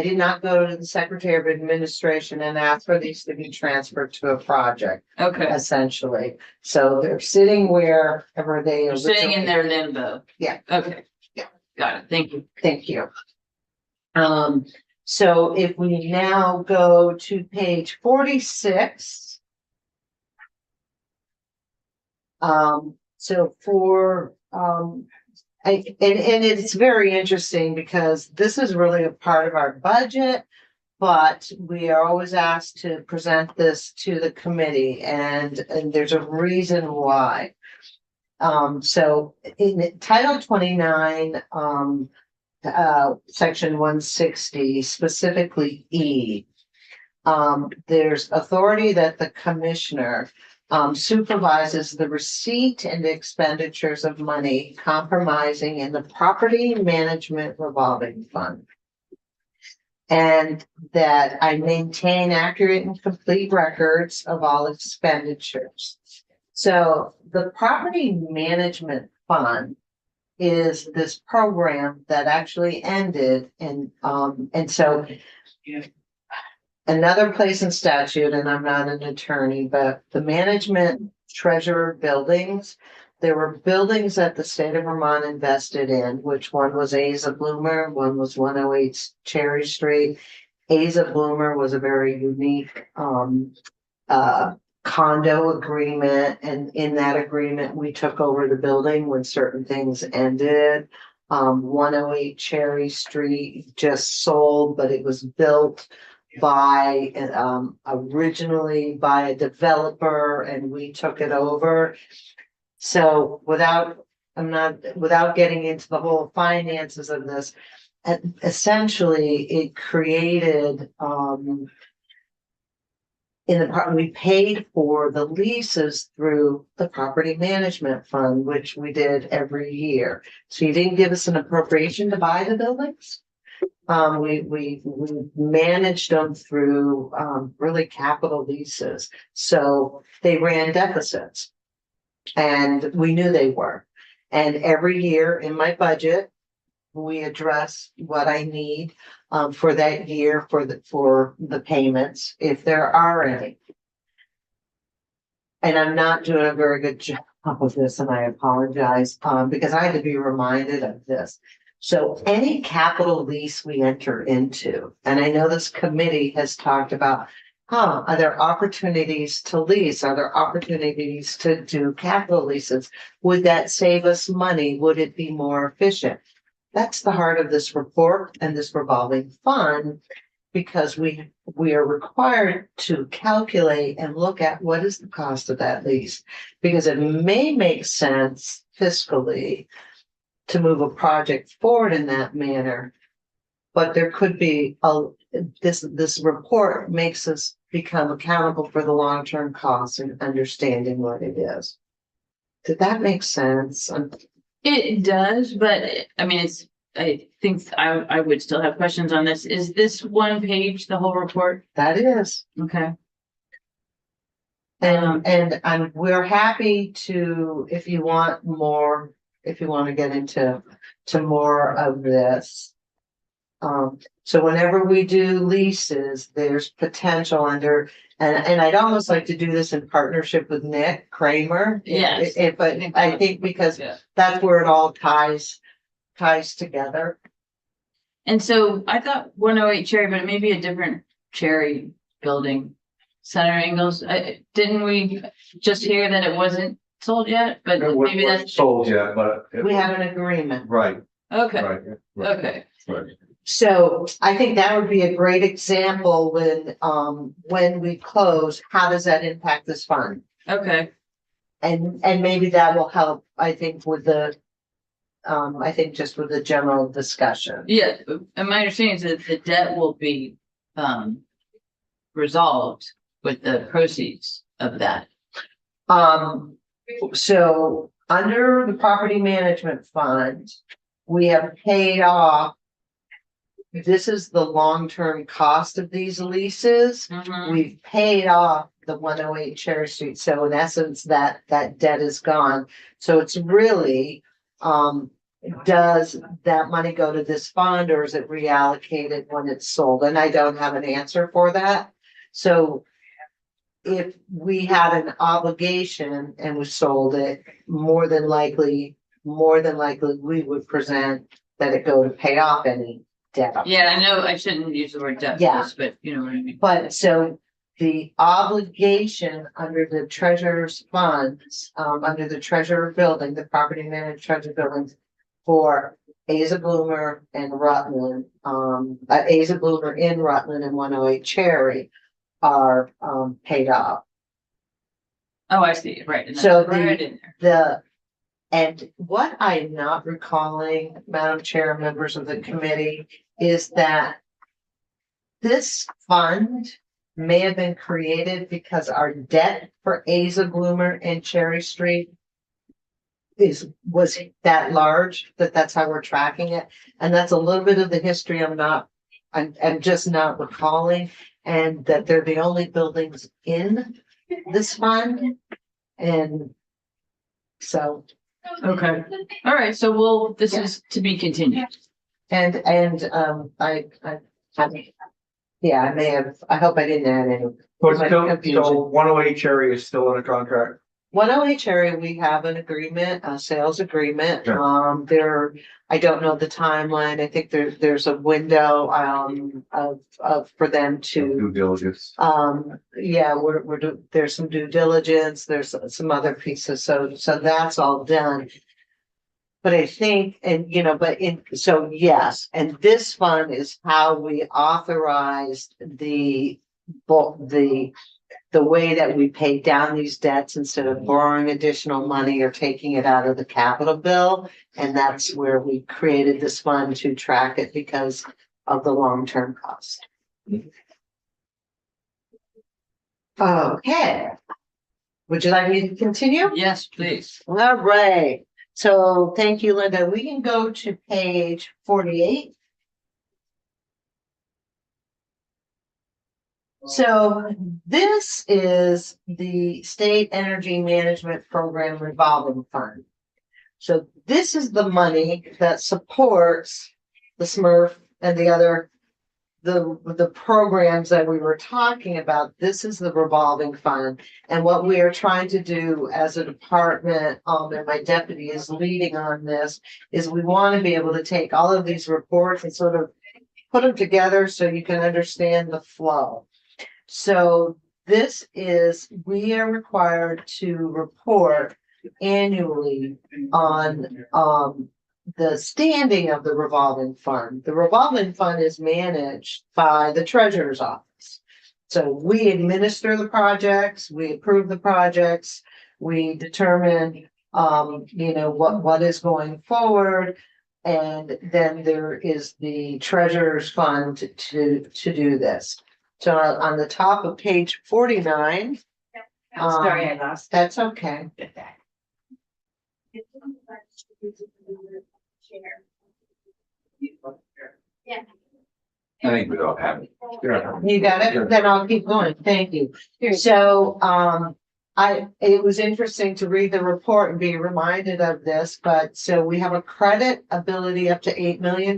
did not go to the Secretary of Administration and ask for these to be transferred to a project, Okay, essentially. So they're sitting wherever they. they're sitting in originally- their limbo. Yeah. Okay. Yeah. Got it. Thank you. Thank you. So if we now go to page 46. So for, and it's very interesting because this is really a part of our budget. But we are always asked to present this to the committee and there's a reason why. So in Title 29, Section 160, specifically E, there's authority that the commissioner supervises the receipt and expenditures of money compromising in the property management revolving fund. And that I maintain accurate and complete records of all expenditures. So the property management fund is this program that actually ended and so another place in statute, and I'm not an attorney, but the management treasurer buildings, there were buildings that the state of Vermont invested in, which one was Asa Bloomer, one was 108 Cherry Street. Asa Bloomer was a very unique condo agreement, and in that agreement, we took over the building when certain things ended. 108 Cherry Street just sold, but it was built by originally by a developer and we took it over. So without getting into the whole finances of this, essentially it created we paid for the leases through the property management fund, which we did every year. So you didn't give us an appropriation to buy the buildings. We managed them through really capital leases. So they ran deficits. And we knew they were. And every year in my budget, we address what I need for that year for the payments, if there are any. And I'm not doing a very good job of this, and I apologize, because I had to be reminded of this. So any capital lease we enter into, and I know this committee has talked about, are there opportunities to lease? Are there opportunities to do capital leases? Would that save us money? Would it be more efficient? That's the heart of this report and this revolving fund, because we are required to calculate and look at what is the cost of that lease. Because it may make sense fiscally to move a project forward in that manner, but there could be this report makes us become accountable for the long-term costs and understanding what it is. Did that make sense? It does, but I mean, I think I would still have questions on this. Is this one page, the whole report? That is. Okay. And we're happy to, if you want to get into more of this. So whenever we do leases, there's potential under, and I'd almost like to do this in partnership with Nick Kramer. Yes. But I think because Yeah. that's where it all ties together. And so I thought 108 Cherry, but it may be a different Cherry building. Senator Ingalls, didn't we just hear that it wasn't sold yet? But It maybe wasn't that's sold yet, but. We have an agreement. Right, okay. right. Right, Okay. right. So I think that would be a great example when we close, how does that impact this fund? Okay. and maybe that will help, I think, with the, I think just with the general discussion. Yeah, and my understanding is that the debt will be, resolved with the proceeds of that. So under the property management fund, we have paid off. This is the long-term cost of these leases. We've paid off the 108 Cherry Street. So in essence, that debt is gone. So it's really, does that money go to this fund or is it reallocated when it's sold? And I don't have an answer for that. So if we had an obligation and we sold it, more than likely, we would present that it go to pay off any debt. Yeah, I know I shouldn't use the word debt, for Yeah. this, but you know what I mean. But so the obligation under the treasurer's funds, under the treasurer building, the property managed treasure buildings for Asa Bloomer and Rutland, Asa Bloomer in Rutland and 108 Cherry are, paid off. Oh, I see, right. and So that's right in there. And what I'm not recalling, Madam Chair, members of the committee, is that this fund may have been created because our debt for Asa Bloomer and Cherry Street was that large, that's how we're tracking it. And that's a little bit of the history I'm just not recalling, and that they're the only buildings in this fund. And so. Okay, all right, so this is to be continued. And, yeah, I may have, I hope I didn't add any. But so 108 Cherry is still in a contract. 108 Cherry, we have an agreement, a sales agreement. Sure. I don't know the timeline. I think there's a window, of for them to. Due diligence. Yeah, there's some due diligence, there's some other pieces, so that's all done. But I think, and so yes, and this fund is how we authorized the way that we pay down these debts instead of borrowing additional money or taking it out of the capital bill. And that's where we created this fund to track it because of the long-term cost. Okay. Would you like me to continue? Yes, please. All right. So thank you, Linda. We can go to page 48. So this is the State Energy Management Program revolving fund. So this is the money that supports the SMRF and the other, the programs that we were talking about. This is the revolving fund. And what we are trying to do as a department, and my deputy is leading on this, is we want to be able to take all of these reports and sort of put them together so you can understand the flow. So this is, we are required to report annually on the standing of the revolving fund. The revolving fund is managed by the treasurer's office. So we administer the projects, we approve the projects, we determine what is going forward. And then there is the treasurer's fund to do this. So on the top of page 49. I'm sorry, I lost. That's okay. I think we all have it. You got it? Then I'll keep going. Thank you. So, it was interesting to read the report and be reminded of this, but so we have a credit ability up to $8 million.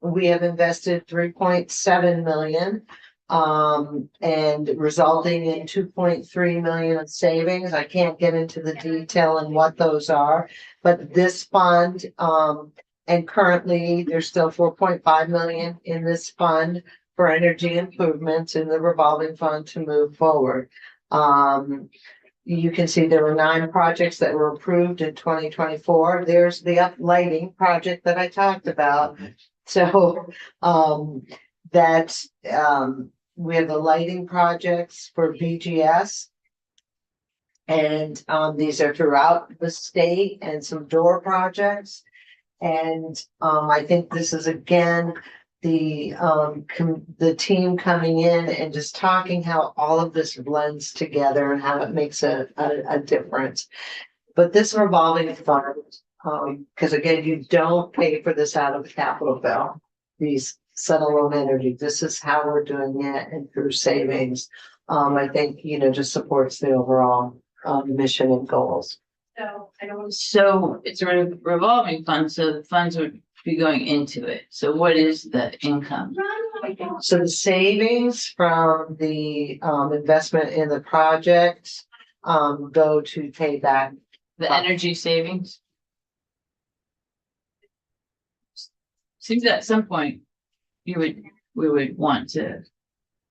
We have invested 3.7 million, and resulting in 2.3 million of savings. I can't get into the detail and what those are, but this fund, and currently there's still 4.5 million in this fund for energy improvements in the revolving fund to move forward. You can see there were 9 projects that were approved in 2024. There's the uplighting project that I talked about. So, we have the lighting projects for BGS. And these are throughout the state and some door projects. And I think this is again, the team coming in and just talking how all of this blends together and how it makes a difference. But this revolving fund, because again, you don't pay for this out of the capital bill. These Sunalone Energy, this is how we're doing it, and through savings. I think, just supports the overall mission and goals. So it's a revolving fund, so the funds would be going into it. So what is the income? So the savings from the investment in the project go to pay back. The energy savings? Seems at some point we would want to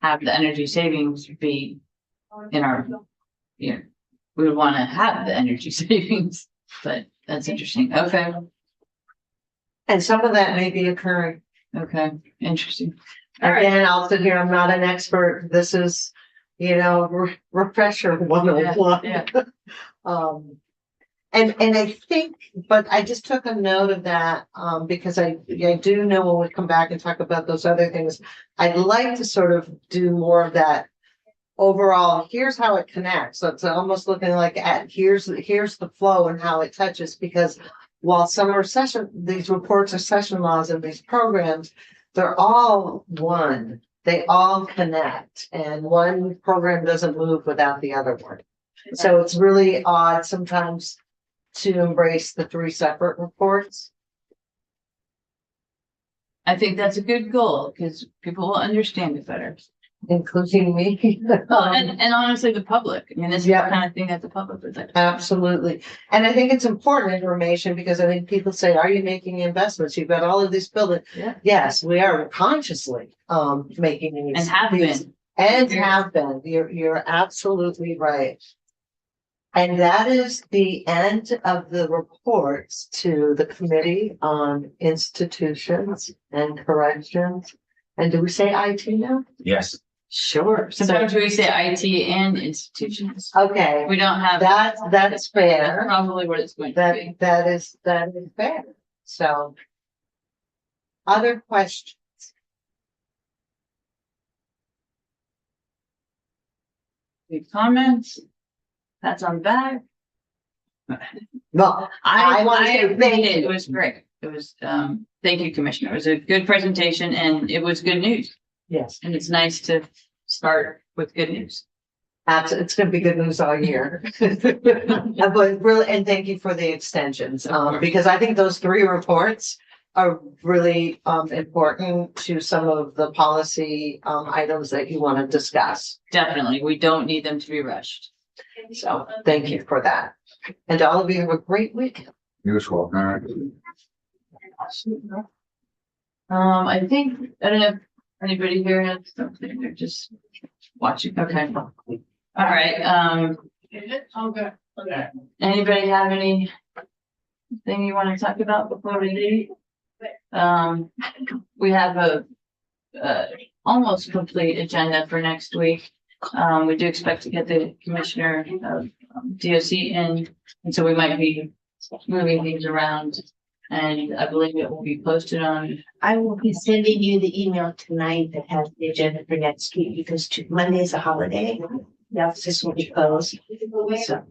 have the energy savings be in our, we would want to have the energy savings, but that's interesting. Okay. And some of that may be occurring. Okay, interesting. All right. Again, I'll sit here, I'm not an expert. This is, refresher 101. Yeah. And I think, but I just took a note of that, because I do know when we come back and talk about those other things, I'd like to sort of do more of that overall, here's how it connects. So it's almost looking like here's the flow and how it touches, because while some are these reports are session laws and these programs, they're all one. They all connect, and one program doesn't move without the other one. So it's really odd sometimes to embrace the 3 separate reports. I think that's a good goal because people will understand it better. Including me. Well, and honestly, the public. I mean, this is the kind of thing that the public would like. Absolutely. And I think it's important information because I think people say, are you making investments? You've got all of these buildings. Yeah. Yes, we are consciously making these. And have been. And have been. You're absolutely right. And that is the end of the reports to the Committee on Institutions and Corrections. And do we say IT now? Yes. Sure. Sometimes we say IT and institutions. Okay, We don't have. that's That's fair. probably what it's going to be. That is fair. So. Other questions? Any comments? That's on back. Well, I want to say thank appreciate it. you. It was great. It was, thank you, Commissioner. It was a good presentation and it was good news. Yes, And it's nice to start with good news. it's gonna be good news all year. But really, and thank you for the extensions, because I think those 3 reports are really important to some of the policy items that you want to discuss. Definitely. We don't need them to be rushed. So thank you for that. And all of you have a great week. You as well. All right. I think, I don't know if anybody here has something, they're just watching, okay. All right, anybody have anything you want to talk about before we leave? We have a almost complete agenda for next week. We do expect to get the Commissioner of DOC in, and so we might be moving things around. And I believe it will be posted on. I will be sending you the email tonight that has the agenda for next week because Monday is a holiday. The offices will be closed. So